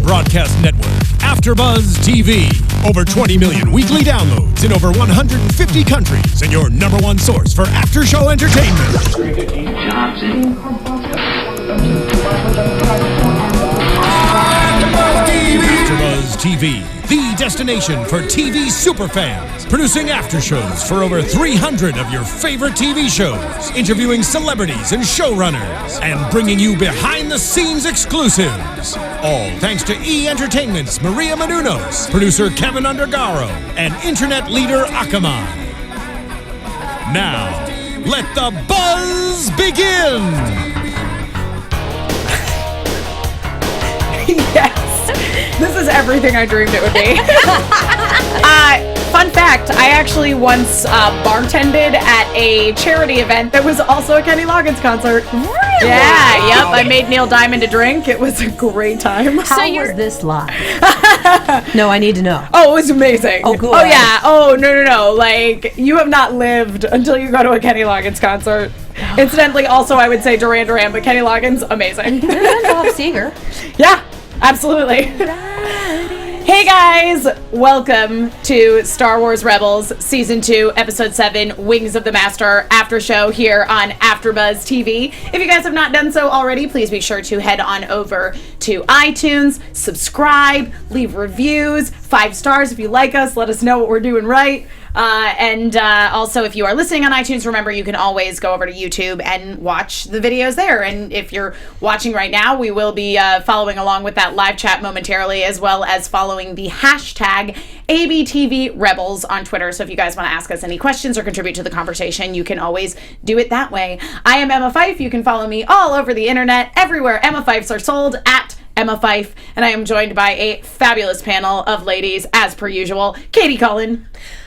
broadcast network, AfterBuzz TV. Over 20 million weekly downloads in over 150 countries, and your number one source for after-show entertainment. AfterBuzz TV, the destination for TV superfans, producing aftershows for over 300 of your favorite TV shows, interviewing celebrities and showrunners, and bringing you behind-the-scenes exclusives. All thanks to E! Entertainment's Maria Menounos, producer Kevin Undergaro, and internet leader Akamai. Now, let the buzz begin! Yes. This is everything I dreamed it would be. Fun fact, I actually once bartended at a charity event that was also a Kenny Loggins concert. Really? Yeah, yep. I made Neil Diamond a drink. It was a great time. How was this live? No, I need to know. Oh, it was amazing. Oh, good. Oh, yeah. Oh, no. Like, you have not lived until you go to a Kenny Loggins concert. Incidentally, also, I would say Duran Duran, but Kenny Loggins, amazing. Bob Seger. Yeah, absolutely. Hey guys, welcome to Star Wars Rebels Season 2, Episode 7, Wings of the Master After Show here on AfterBuzz TV. If you guys have not done so already, please be sure to head on over to iTunes, subscribe, leave reviews, 5 stars if you like us, let us know what we're doing right. And also, if you are listening on iTunes, remember you can always go over to YouTube and watch the videos there. And if you're watching right now, we will be following along with that live chat momentarily, as well as following the hashtag ABTVRebels on Twitter. So if you guys want to ask us any questions or contribute to the conversation, you can always do it that way. I am Emma Fyffe. You can follow me all over the internet, everywhere Emma Fyffes are sold, at Emma Fyffe, and I am joined by a fabulous panel of ladies, as per usual. Katie Cullen.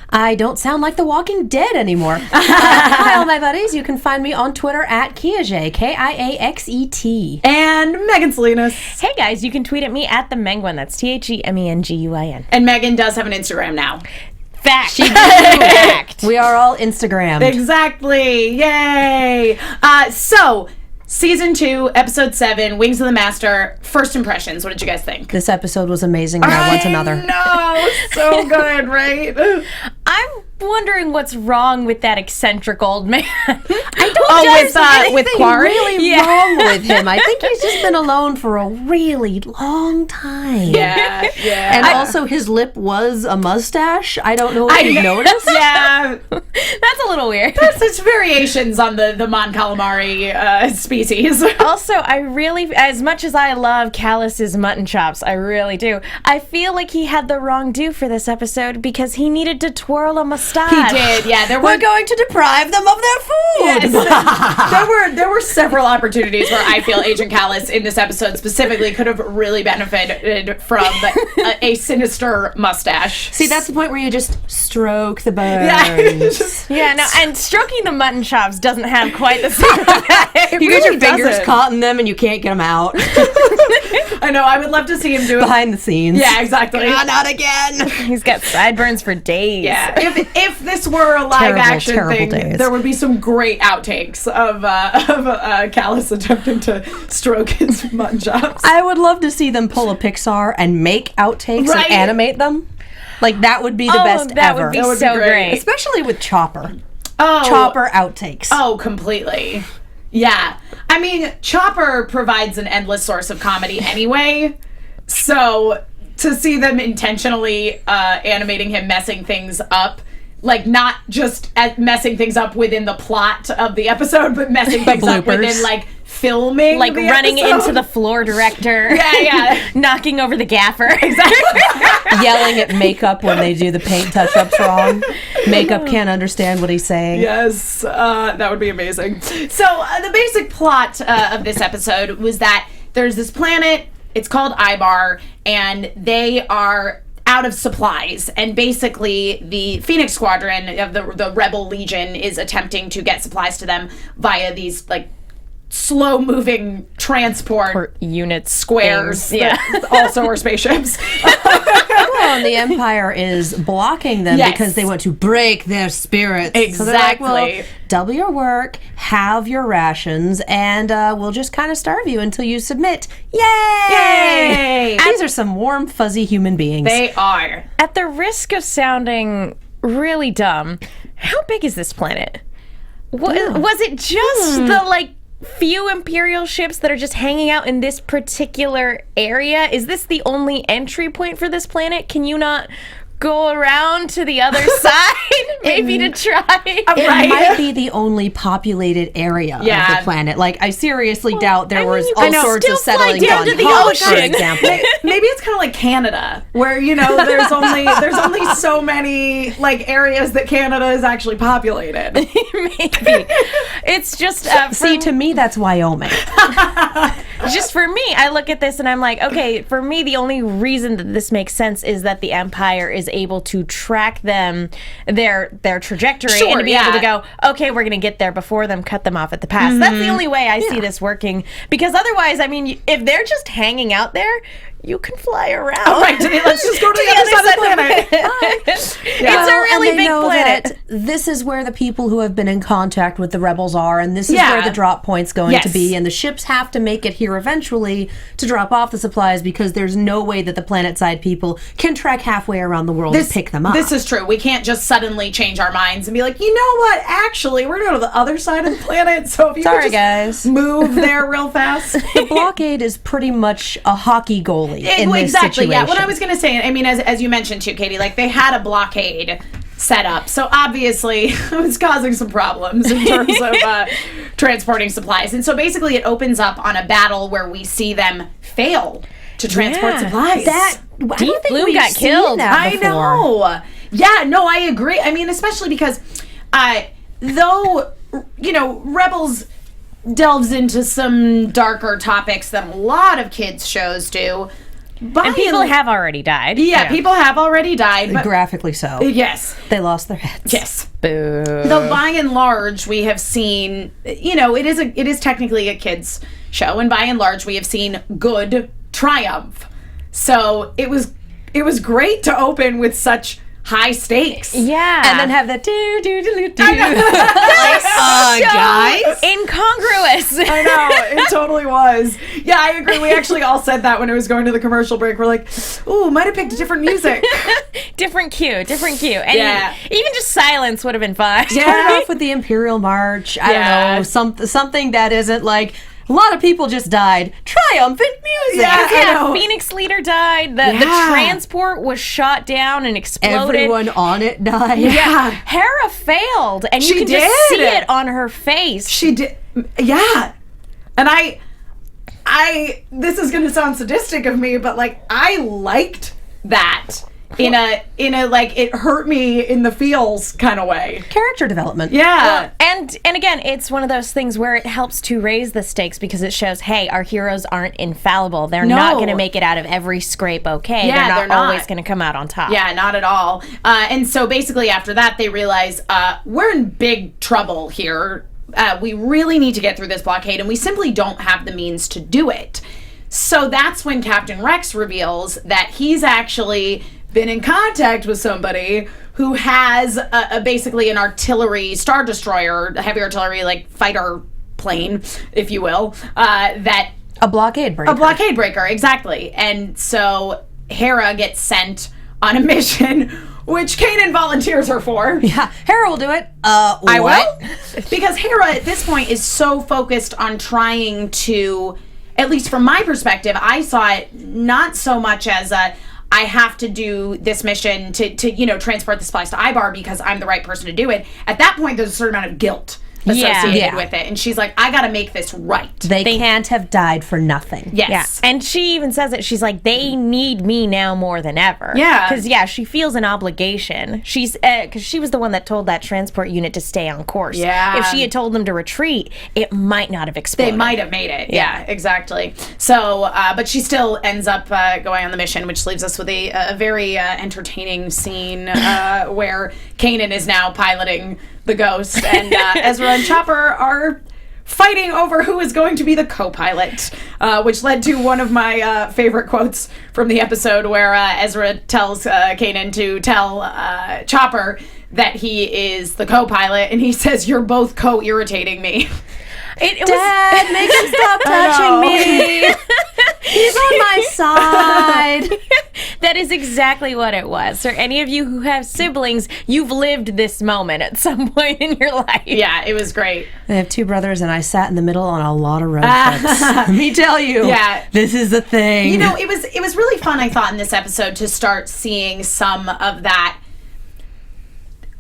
I don't sound like The Walking Dead anymore. Hi, all my buddies. You can find me on Twitter at Kiaxet, Kiaxet. And Megan Salinas. Hey, guys. You can tweet at me at the Menguin. That's TheMenguin. And Megan does have an Instagram now. Fact. She fact. We are all Instagrammed. Exactly. Yay. So, Season 2, Episode 7, Wings of the Master. First impressions. What did you guys think? This episode was amazing, and I want another. No, so good, right? I'm wondering what's wrong with that eccentric old man. I don't with Quarry? Really wrong with him. I think he's just been alone for a really long time. Yeah. And also, his lip was a mustache. I don't know if you noticed. Yeah. That's a little weird. There's variations on the Mon Calamari species. Also, I really, as much as I love Callus's mutton chops, I really do, I feel like he had the wrong do for this episode because he needed to twirl a mustache. He did, yeah. We're going to deprive them of their food. Yes. there were several opportunities where I feel Agent Callus in this episode specifically could have really benefited from a sinister mustache. See, that's the point where you just stroke the burns. Yeah, no, and stroking the mutton chops doesn't have quite the same effect. You get your fingers caught in them and you can't get them out. I know, I would love to see him do it. Behind the scenes. Yeah, exactly. Not again. He's got sideburns for days. Yeah. If this were a live action thing, days. there would be some great outtakes of Callus attempting to stroke his mutton chops. I would love to see them pull a Pixar and make outtakes and animate them. Like, that would be the best that ever. Would be so great. Especially with Chopper. Oh. Chopper outtakes. Oh, completely. Yeah. I mean, Chopper provides an endless source of comedy anyway. So to see them intentionally animating him messing things up, like not just messing things up within the plot of the episode, but messing things up within like filming, like the running episode. into the floor director. Yeah. Knocking over the gaffer. Exactly. Yelling at makeup when they do the paint touch-ups wrong. Makeup can't understand what he's saying. Yes, that would be amazing. So the basic plot of this episode was that there's this planet. It's called Ibar, and they are out of supplies, and basically the Phoenix Squadron of the Rebel Legion is attempting to get supplies to them via these like slow-moving transport units, squares, things. that also are spaceships. Well, and the Empire is blocking them because they want to break their spirits. Exactly. So they're like, well, double your work, have your rations, and we'll just kind of starve you until you submit. Yay! These are some warm, fuzzy human beings. They are. At the risk of sounding really dumb, how big is this planet? Was it just the, few Imperial ships that are just hanging out in this particular area? Is this the only entry point for this planet? Can you not go around to the other side maybe to try? It might be the only populated area of the planet. I seriously doubt there was all sorts of settling down on to the Hoth, ocean. for example. Maybe it's kind of like Canada, where there's only so many areas that Canada is actually populated. Maybe. It's just See, to me, that's Wyoming. just for me, I look at this and I'm like, okay, for me, the only reason that this makes sense is that the Empire is able to track them, their trajectory, and to be able to go, okay, we're going to get there before them, cut them off at the pass. Mm-hmm. That's the only way I see this working, because otherwise, I mean, if they're just hanging out there, you can fly around. Oh, right, let's just go to the other side of the planet. It's a really big planet. That this is where the people who have been in contact with the rebels are, and this is where the drop point's going to be, and the ships have to make it here eventually to drop off the supplies, because there's no way that the planet side people can trek halfway around the world to pick them up. This is true. We can't just suddenly change our minds and be like, you know what, actually, we're going to the other side of the planet, so if you could just move there real fast. The blockade is pretty much a hockey goalie in this situation. Yeah, what I was going to say, I mean, as you mentioned too, Katie, they had a blockade set up, so obviously it was causing some problems in terms of transporting supplies. And so basically it opens up on a battle where we see them fail to transport supplies. Deep Blue got killed. I know. Yeah, no, I agree. I mean, especially because though, Rebels delves into some darker topics than a lot of kids' shows do. And people have already died. Yeah, people have already died. But graphically so. Yes. They lost their heads. Yes. Boo. Though by and large, we have seen, it is technically a kids' show, and by and large, we have seen good triumph. So it was great to open with such high stakes. Yeah. And then have that do. Guys. Incongruous. I know, it totally was. Yeah, I agree. We actually all said that when it was going to the commercial break. We're like, ooh, might have picked different music. different cue. And even just silence would have been fine. Start off with the Imperial March. I don't know, something that isn't like, a lot of people just died. Triumphant music. Yeah, Phoenix Leader died. The transport was shot down and exploded. Everyone on it died. Yeah. Hera failed, and you can just see it on her face. She did. Yeah. And I this is going to sound sadistic of me, but I liked that. In a it hurt me in the feels kind of way. Character development. Yeah. And again, it's one of those things where it helps to raise the stakes, because it shows, hey, our heroes aren't infallible. They're not going to make it out of every scrape okay. Yeah, they're not always going to come out on top. Yeah, not at all. And so basically after that, they realize we're in big trouble here. We really need to get through this blockade, and we simply don't have the means to do it. So that's when Captain Rex reveals that he's actually been in contact with somebody who has basically an artillery star destroyer, a heavy artillery fighter plane, if you will, that a blockade breaker. Exactly. And so Hera gets sent on a mission, which Kanan volunteers her for. Yeah, Hera will do it. I will, because Hera at this point is so focused on trying to, at least from my perspective, I saw it not so much as I have to do this mission to transport the supplies to Ibar because I'm the right person to do it. At that point, there's a certain amount of guilt associated with it. And she's like, I got to make this right. They can't have died for nothing. Yes. Yeah. And she even says it. She's like, they need me now more than ever. Yeah. Because, she feels an obligation. She's because she was the one that told that transport unit to stay on course. Yeah. If she had told them to retreat, it might not have exploded. They might have made it. Yeah, exactly. So, but she still ends up going on the mission, which leaves us with a very entertaining scene where Kanan is now piloting the Ghost, and Ezra and Chopper are fighting over who is going to be the co-pilot, which led to one of my favorite quotes from the episode where Ezra tells Kanan to tell Chopper that he is the co-pilot, and he says, "You're both co-irritating me." Dad, make him stop touching me. He's on my side. That is exactly what it was. For any of you who have siblings, you've lived this moment at some point in your life. Yeah, it was great. I have 2 brothers, and I sat in the middle on a lot of road trips. Let me tell you, this is the thing. You know, it was really fun, I thought, in this episode to start seeing some of that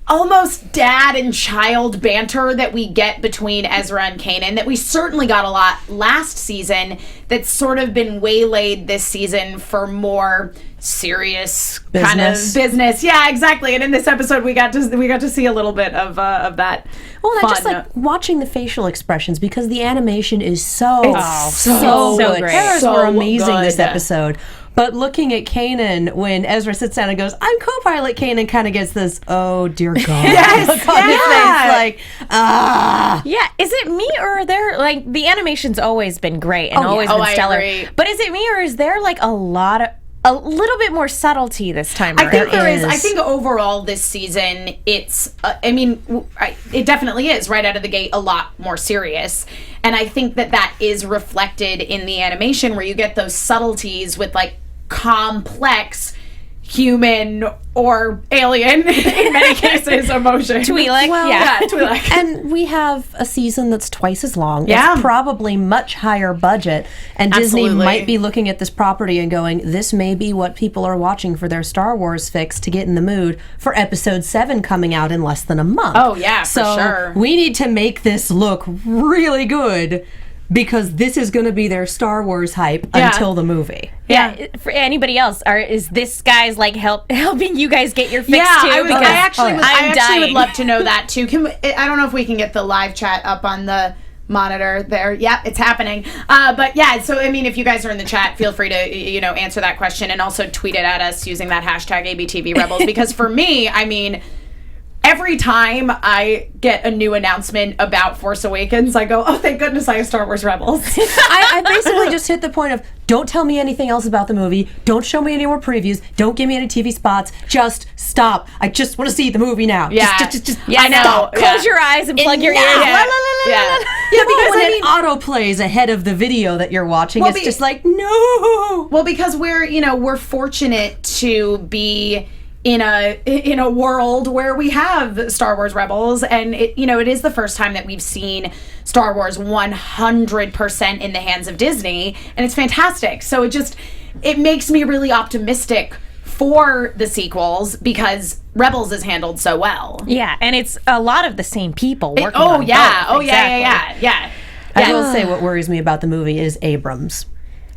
almost dad and child banter that we get between Ezra and Kanan, that we certainly got a lot last season, that's sort of been waylaid this season for more serious kind of business. Yeah, exactly. And in this episode, we got to see a little bit of that. Well, I just like watching the facial expressions, because the animation is so good. Great. Terrors So were amazing good. this episode. But looking at Kanan, when Ezra sits down and goes, "I'm co-pilot," Kanan kind of gets this, "Oh dear God." Yes, look on his face, like, Yeah, is it me, or are there, like, the animation's always been great and always been I stellar. agree. But is it me, or is there, like, a little bit more subtlety this time around? I think there is. I think overall this season, it's, it definitely is right out of the gate a lot more serious. And I think that is reflected in the animation, where you get those subtleties with, like, complex human or alien, in many cases, emotion. Twi'lek, Twi'lek. and we have a season that's twice as long. Yeah. It's probably much higher budget. And Disney Absolutely. might be looking at this property and going, this may be what people are watching for their Star Wars fix to get in the mood for episode 7 coming out in less than a month. Oh, yeah, for sure. We need to make this look really good, because this is going to be their Star Wars hype until the movie. Yeah. For anybody else, is this guy's, like, helping you guys get your fix too? I actually would dying. love to know that too. I don't know if we can get the live chat up on the monitor there. Yep, it's happening. But yeah, so I mean, if you guys are in the chat, feel free to answer that question, and also tweet it at us using that hashtag ABTV Rebels. Because for me, I mean, every time I get a new announcement about Force Awakens, I go, "Oh, thank goodness I have Star Wars Rebels." I basically just hit the point of, don't tell me anything else about the movie. Don't show me any more previews. Don't give me any TV spots. Just stop. I just want to see the movie now. Yeah. Just I know. stop. Close your eyes and plug your ears. Yeah, Because when it auto-plays ahead of the video that you're watching, it's just like, no. Well, because we're fortunate to be in a world where we have Star Wars Rebels, and it is the first time that we've seen Star Wars 100% in the hands of Disney, and it's fantastic. So it makes me really optimistic for the sequels, because Rebels is handled so well. Yeah, and it's a lot of the same people working Oh on yeah, both. oh yeah. I will say what worries me about the movie is Abrams.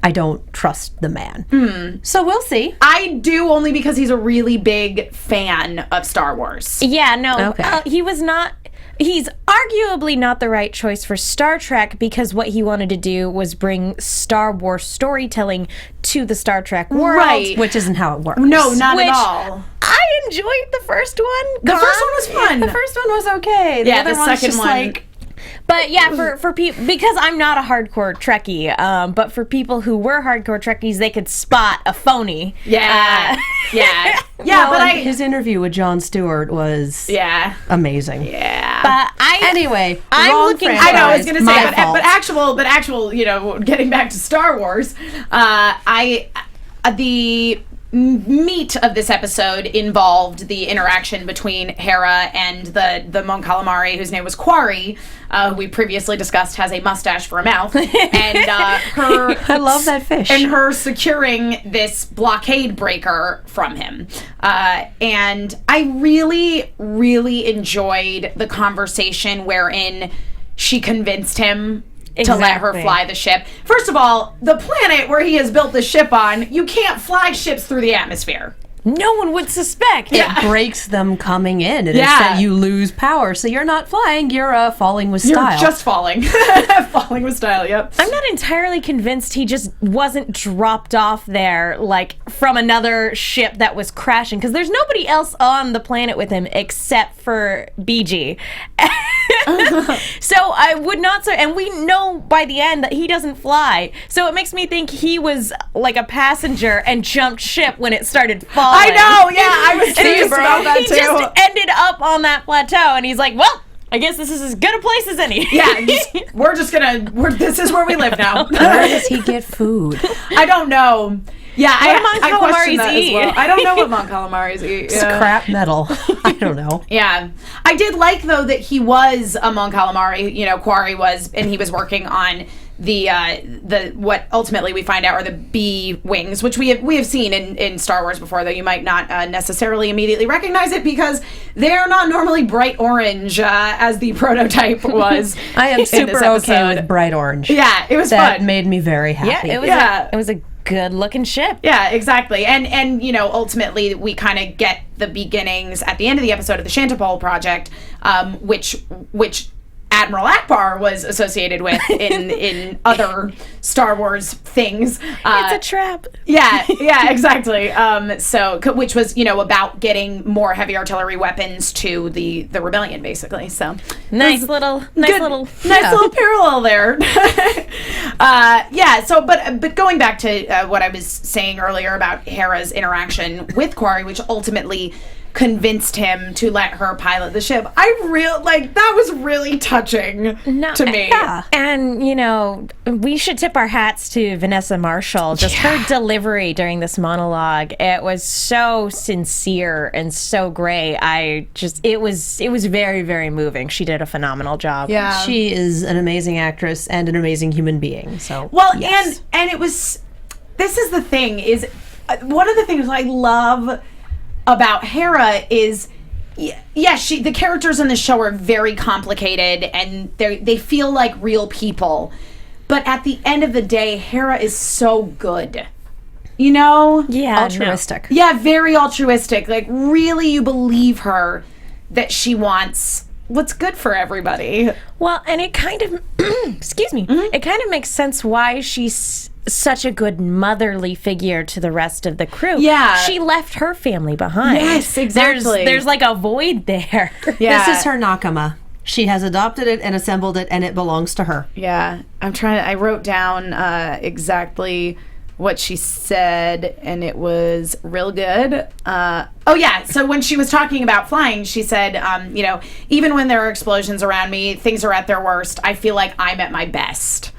I don't trust the man. So we'll see. I do, only because he's a really big fan of Star Wars. Yeah, no, Okay. he's arguably not the right choice for Star Trek, because what he wanted to do was bring Star Wars storytelling to the Star Trek world. Right. Which isn't how it works. No, not Which at all. I enjoyed the first one. The first one was fun. The first one was okay. Yeah, other the one's second just one. like, But yeah, for people, because I'm not a hardcore Trekkie, but for people who were hardcore Trekkies, they could spot a phony. Yeah. Yeah. well, but his interview with Jon Stewart was amazing. Yeah. But Anyway, I'm wrong looking. franchise. I know. I was gonna say, My fault. but actual. Getting back to Star Wars, the meat of this episode involved the interaction between Hera and the Mon Calamari, whose name was Quarry, who we previously discussed has a mustache for a mouth, and her. I love that fish. And her securing this blockade breaker from him. And I really, really enjoyed the conversation wherein she convinced him to let her Exactly. fly the ship. First of all, the planet where he has built the ship on, you can't fly ships through the atmosphere. No one would suspect. It breaks them coming in. It is Yeah. that you lose power. So you're not flying, you're falling with style. You're just falling. Falling with style, yep. I'm not entirely convinced he just wasn't dropped off there, like, from another ship that was crashing, because there's nobody else on the planet with him except for BG. So I would not say, and we know by the end that he doesn't fly. So it makes me think he was like a passenger and jumped ship when it started falling. I know, yeah, I was curious about that too. He just ended up on that plateau, and he's like, well, I guess this is as good a place as any. Yeah, this is where we live now. Where does he get food? I don't know. Yeah, I question Calamari's that eat? as well. I don't know what Mon Calamari's eat. It's crap metal. I don't know. Yeah. I did like, though, that he was a Mon Calamari, Quarry was, and he was working on the what ultimately we find out are the B wings, which we have seen in Star Wars before, though you might not necessarily immediately recognize it because they're not normally bright orange as the prototype was. I am super okay with bright orange. Yeah, it was that fun. Made me very happy. Yeah, it was a good looking ship. Yeah, exactly. And ultimately we kind of get the beginnings at the end of the episode of the Shantipole project, which Admiral Akbar was associated with in other Star Wars things. It's a trap. Yeah, exactly. Which was, about getting more heavy artillery weapons to the rebellion, basically. So nice little parallel there. But going back to what I was saying earlier about Hera's interaction with Quarry, which ultimately convinced him to let her pilot the ship. That was really touching to me. Yeah. And, we should tip our hats to Vanessa Marshall. Just her delivery during this monologue. It was so sincere and so great. It was very, very moving. She did a phenomenal job. Yeah. She is an amazing actress and an amazing human being. So yes. and it was, this is the thing, is one of the things I love about Hera is, the characters in the show are very complicated and they feel like real people, but at the end of the day, Hera is so good. Altruistic. Yeah, very altruistic. Like, really, you believe her that she wants what's good for everybody. Well, and it kind of, excuse me, it kind of makes sense why she's such a good motherly figure to the rest of the crew. Yeah. She left her family behind. Yes, exactly. There's like a void there. Yeah. This is her nakama. She has adopted it and assembled it, and it belongs to her. Yeah. I wrote down exactly what she said, and it was real good. So when she was talking about flying, she said, even when there are explosions around me, things are at their worst, I feel like I'm at my best.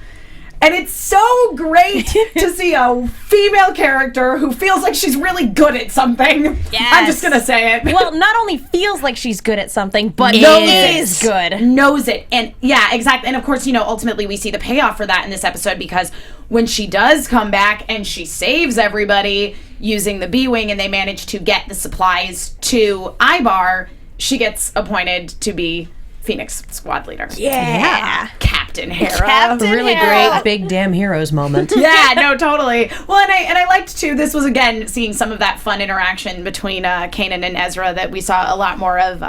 And it's so great to see a female character who feels like she's really good at something. Yes. I'm just going to say it. Well, not only feels like she's good at something, but is good. Knows it. And yeah, exactly. And of course, ultimately we see the payoff for that in this episode, because when she does come back and she saves everybody using the B-Wing and they manage to get the supplies to Ibar, she gets appointed to be Phoenix squad leader. Yeah. Captain Hera. A really great big damn heroes moment. Yeah, no, totally. Well, and I liked too, this was again seeing some of that fun interaction between Kanan and Ezra that we saw a lot more of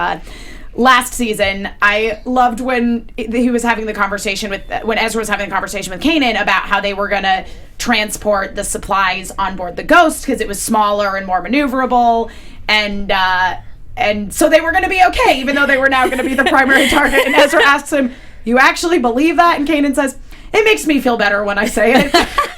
last season. I loved when he was having the conversation when Ezra was having the conversation with Kanan about how they were going to transport the supplies on board the Ghost because it was smaller and more maneuverable, and so they were going to be okay, even though they were now going to be the primary target. And Ezra asks him, "You actually believe that?" And Kanan says, "It makes me feel better when I say it."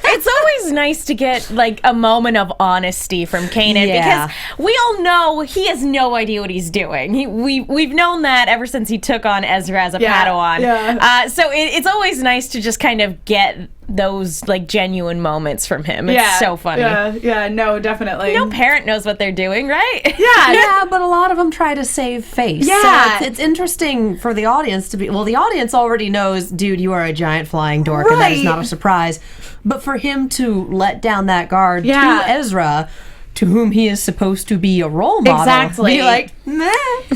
It's always nice to get like a moment of honesty from Kanan, because we all know he has no idea what he's doing. We've known that ever since he took on Ezra as a Padawan. Yeah. So it's always nice to just kind of get those like genuine moments from him. It's so funny. Yeah, no, definitely. No parent knows what they're doing, right? Yeah, but a lot of them try to save face. Yeah. So it's interesting for the audience to be, the audience already knows, dude, you are a giant flying dork, and that is not a surprise. But for him to let down that guard to Ezra, to whom he is supposed to be a role model. Exactly. Be like, meh.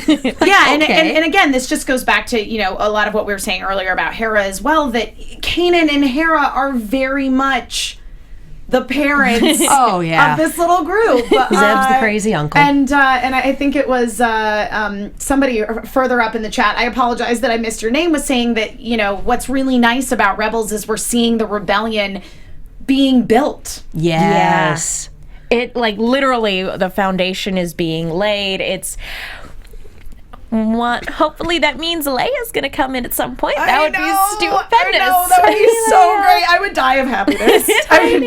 And again, this just goes back to, a lot of what we were saying earlier about Hera as well, that Kanan and Hera are very much the parents of this little group. Zeb's the crazy uncle. And I think it was somebody further up in the chat, I apologize that I missed your name, was saying that, what's really nice about Rebels is we're seeing the rebellion being built. Yes. It, like, literally, the foundation is being laid. It's... Hopefully that means Leia's gonna come in at some point. That would be stupendous. I know, that would be so great. I would die of happiness. I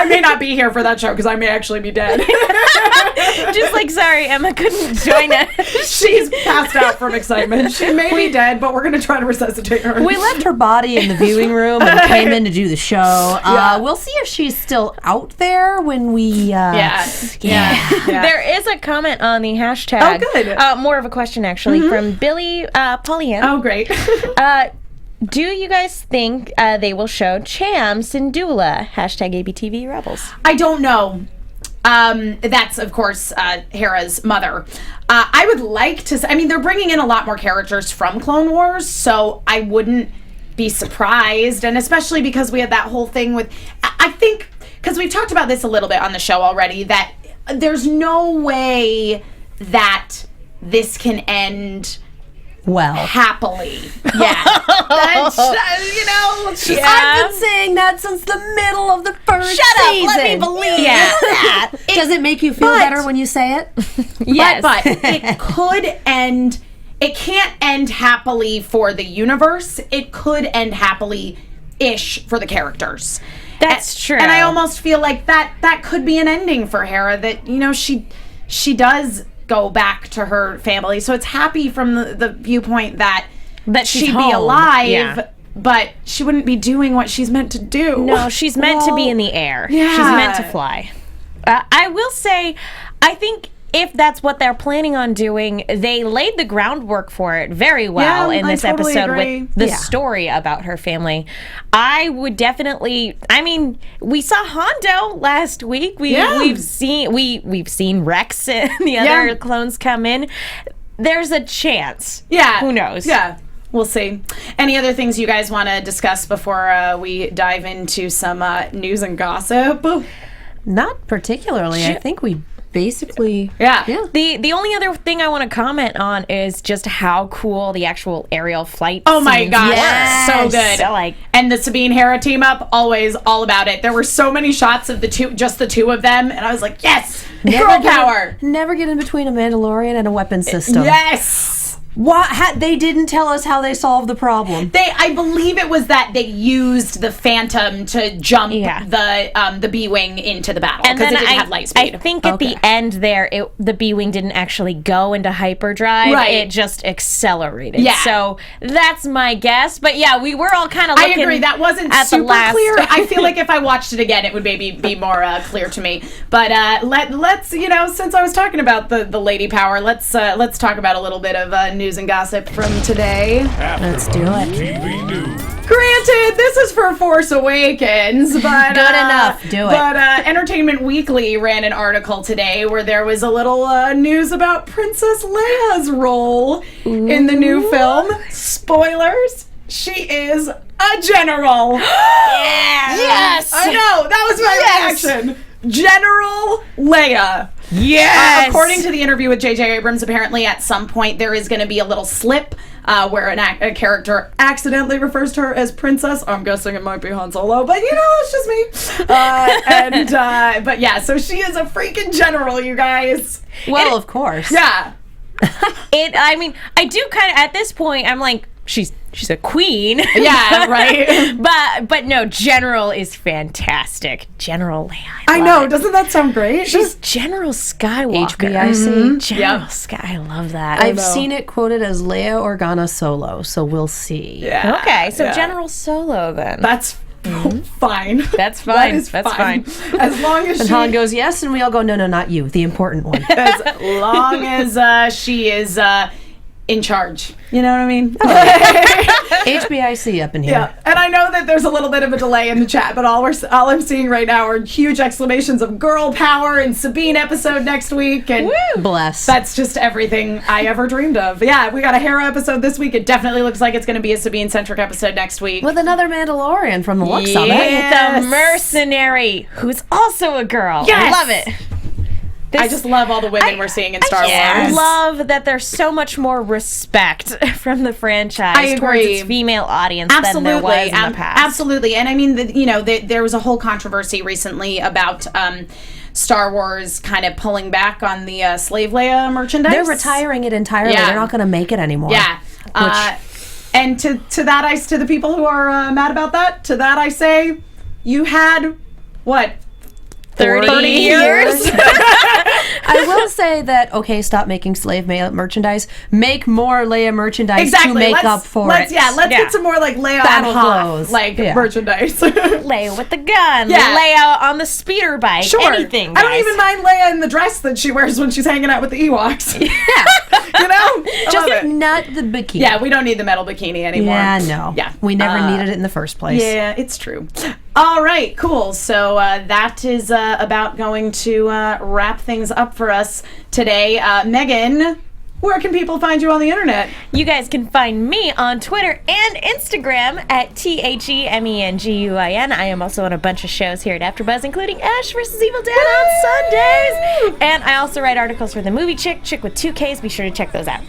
may not be here for that show because I may actually be dead. Just like, sorry, Emma couldn't join us. She's passed out from excitement. She may be dead, but we're gonna try to resuscitate her. We left her body in the viewing room and came in to do the show. We'll see if she's still out there when we. Yeah. There is a comment on the hashtag. Oh, good. More of a question, actually, from Billy Polyan. Oh, great. Do you guys think they will show Cham Syndulla? Hashtag ABTV Rebels. I don't know. That's, of course, Hera's mother. I would like to... I mean, they're bringing in a lot more characters from Clone Wars, so I wouldn't be surprised. And especially because we had that whole thing with... I think... Because we've talked about this a little bit on the show already, that there's no way that this can end happily. Yeah. That's, I've been saying that since the middle of the first season. Let me believe that. Does it make you feel better when you say it? Yes. But it could end... It can't end happily for the universe. It could end happily-ish for the characters. That's true. And I almost feel like that could be an ending for Hera, that, she does go back to her family. So it's happy from the viewpoint that she'd be alive, but she wouldn't be doing what she's meant to do. No, she's meant to be in the air. Yeah. She's meant to fly. I will say, I think if that's what they're planning on doing, they laid the groundwork for it very well in this episode with the story about her family. I would definitely... I mean, we saw Hondo last week. We've seen Rex and the other clones come in. There's a chance. Yeah. Who knows? Yeah. We'll see. Any other things you guys want to discuss before we dive into some news and gossip? Not particularly. I think we basically... Yeah. The only other thing I want to comment on is just how cool the actual aerial flight Oh my gosh. Yes. So good. So, and the Sabine Hera team up, always all about it. There were so many shots of the two of them, and I was like, yes! Girl power! Never get in between a Mandalorian and a weapon system. Yes! They didn't tell us how they solved the problem. I believe it was that they used the Phantom to jump the B-Wing into the battle, because it didn't have light speed. I think at the end there, the B-Wing didn't actually go into hyperdrive. Right. It just accelerated. Yeah. So that's my guess. But yeah, we were all kind of looking... I agree. That wasn't super clear. I feel like if I watched it again, it would maybe be more clear to me. But let's, since I was talking about the lady power, let's talk about a little bit of news and gossip from today. Let's do it. TV News. Granted, this is for Force Awakens, but good enough. Do it. But Entertainment Weekly ran an article today where there was a little news about Princess Leia's role in the new film. Spoilers: she is a general. Yes! I know, that was my reaction. General Leia. Yes! According to the interview with J.J. Abrams, apparently at some point there is going to be a little slip where a character accidentally refers to her as princess. I'm guessing it might be Han Solo, but it's just me. But yeah, so she is a freaking general, you guys. Well, of course. Yeah. I do kind of, at this point, I'm like, she's a queen. Yeah, right. but no, General is fantastic. General Leia. I know. Doesn't that sound great? She's General Skywalker. HBIC. General Sky. I love that. I've seen it quoted as Leia Organa Solo, so we'll see. Yeah. Okay, so General Solo then. That's fine. That's fine. That is That's fine. As long as And Han goes, yes, and we all go, no, not you, the important one. as long as she is in charge. You know what I mean? HBIC up in here. Yeah, and I know that there's a little bit of a delay in the chat, but all I'm seeing right now are huge exclamations of girl power and Sabine episode next week, and Bless. that's just everything I ever dreamed of. Yeah, we got a Hera episode this week. It definitely looks like it's going to be a Sabine-centric episode next week. With another Mandalorian from the looks of it. The mercenary, who's also a girl. Yes! I love it. I just love all the women we're seeing in Star Wars. I love that there's so much more respect from the franchise towards its female audience than there was in the past. Absolutely. And I mean, there was a whole controversy recently about Star Wars kind of pulling back on the Slave Leia merchandise. They're retiring it entirely. Yeah. They're not going to make it anymore. Yeah. And to that, to the people who are mad about that, to that I say, you had, what, 30 years? I will say that, okay, stop making slave merchandise. Make more Leia merchandise to make up for it. Let's get some more like Leia battle clothes, merchandise. Leia with the gun. Yeah. Leia on the speeder bike. Sure. Anything, guys. I don't even mind Leia in the dress that she wears when she's hanging out with the Ewoks. Yeah. You know? Just not the bikini. Yeah, we don't need the metal bikini anymore. Yeah, no. Yeah. We never needed it in the first place. Yeah, it's true. All right, cool. So that is about going to wrap things up for us today. Megan, where can people find you on the internet? You guys can find me on Twitter and Instagram at TheMenguin. I am also on a bunch of shows here at AfterBuzz, including Ash vs. Evil Dead on Sundays. And I also write articles for the Movie Chick with 2 Ks. Be sure to check those out.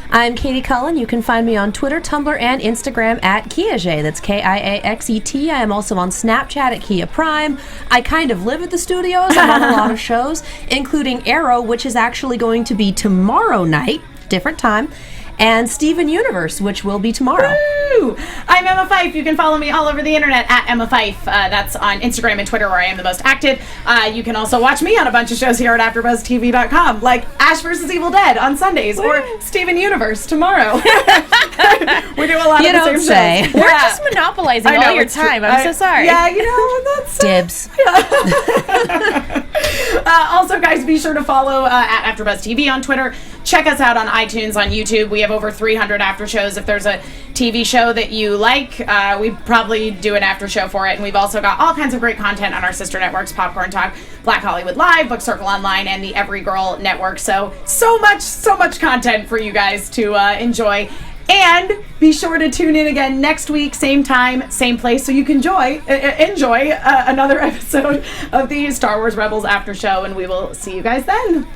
I'm Katie Cullen. You can find me on Twitter, Tumblr, and Instagram at Kiaxet. That's Kiaxet. I am also on Snapchat at Kia Prime. I kind of live at the studios. I'm on a lot of shows, including Arrow, which is actually going to be tomorrow night, different time, and Steven Universe, which will be tomorrow. Woo! I'm Emma Fyffe. You can follow me all over the internet at Emma Fyffe. That's on Instagram and Twitter, where I am the most active. You can also watch me on a bunch of shows here at AfterBuzzTV.com, like Ash vs. Evil Dead on Sundays, or Steven Universe tomorrow. We do a lot of the same shows. We're just monopolizing all your time. I'm so sorry. Yeah, you know, that's... Dibs. Also, guys, be sure to follow at AfterBuzzTV on Twitter. Check us out on iTunes, on YouTube. We have over 300 after shows. If there's a TV show that you like, we probably do an after show for it. And we've also got all kinds of great content on our sister networks, Popcorn Talk, Black Hollywood Live, Book Circle Online, and the Every Girl Network. So much content for you guys to enjoy. And be sure to tune in again next week, same time, same place, so you can enjoy another episode of the Star Wars Rebels After Show. And we will see you guys then.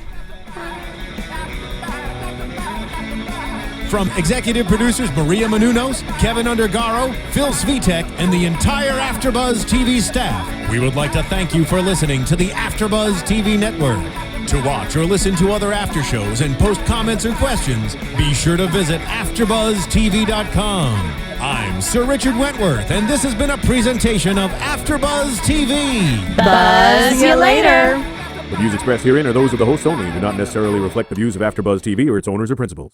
From executive producers Maria Menounos, Kevin Undergaro, Phil Svitek, and the entire AfterBuzz TV staff, we would like to thank you for listening to the AfterBuzz TV network. To watch or listen to other after shows and post comments or questions, be sure to visit AfterBuzzTV.com. I'm Sir Richard Wentworth, and this has been a presentation of AfterBuzz TV. Buzz you later. The views expressed herein are those of the hosts only and do not necessarily reflect the views of AfterBuzz TV or its owners or principals.